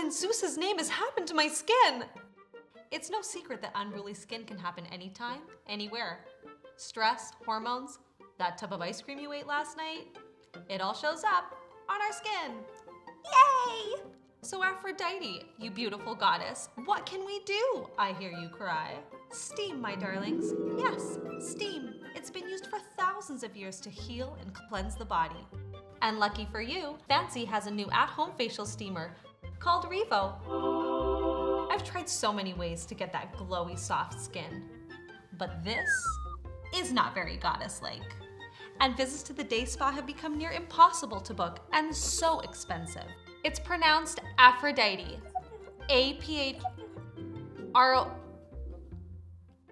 in Zeus's name has happened to my skin? It's no secret that unruly skin can happen anytime, anywhere. Stress, hormones, that tub of ice cream you ate last night, it all shows up on our skin. Yay! So Aphrodite, you beautiful goddess, what can we do? I hear you cry. Steam, my darlings. Yes, steam. It's been used for thousands of years to heal and cleanse the body. And lucky for you, Fancii has a new at-home facial steamer called Rivo. I've tried so many ways to get that glowy, soft skin, but this is not very goddess-like. And visits to the day spa have become near impossible to book and so expensive. It's pronounced Aphrodite. A-P-H-R-O...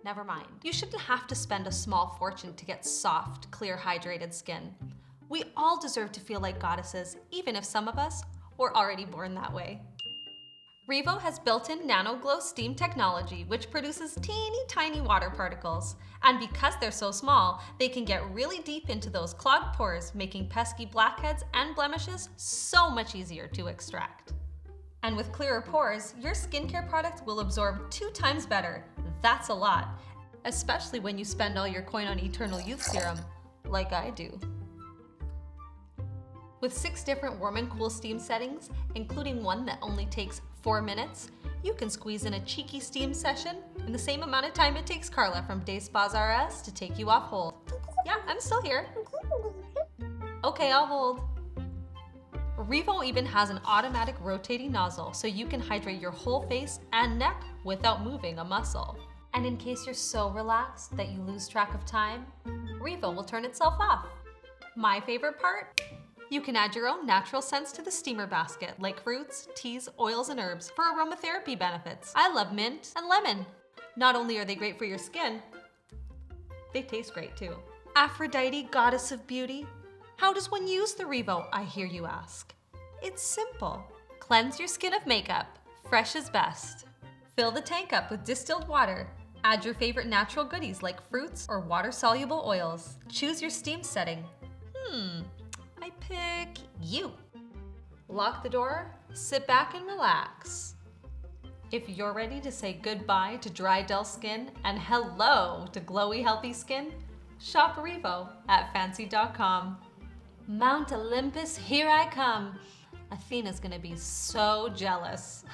Never mind. You shouldn't have to spend a small fortune to get soft, clear, hydrated skin. We all deserve to feel like goddesses, even if some of us were already born that way. Rivo has built-in nano-glow steam technology, which produces teeny tiny water particles. And because they're so small, they can get really deep into those clogged pores, making pesky blackheads and blemishes so much easier to extract. And with clearer pores, your skincare products will absorb 2 times better. That's a lot, especially when you spend all your coin on Eternal Youth Serum, like I do. With 6 different warm and cool steam settings, including one that only takes 4 minutes, you can squeeze in a cheeky steam session in the same amount of time it takes Carla from Day Spas RS to take you off hold. Yeah, I'm still here. Okay, I'll hold. Rivo even has an automatic rotating nozzle so you can hydrate your whole face and neck without moving a muscle. And in case you're so relaxed that you lose track of time, Rivo will turn itself off. My favorite part? You can add your own natural scents to the steamer basket, like fruits, teas, oils, and herbs for aromatherapy benefits. I love mint and lemon. Not only are they great for your skin, they taste great too. Aphrodite, goddess of beauty, how does one use the Rivo, I hear you ask? It's simple. Cleanse your skin of makeup, fresh is best. Fill the tank up with distilled water. Add your favorite natural goodies like fruits or water-soluble oils. Choose your steam setting. I pick you. Lock the door, sit back and relax. If you're ready to say goodbye to dry, dull skin and hello to glowy, healthy skin, shop Rivo at Fancii.com. Mount Olympus, here I come. Athena's gonna be so jealous.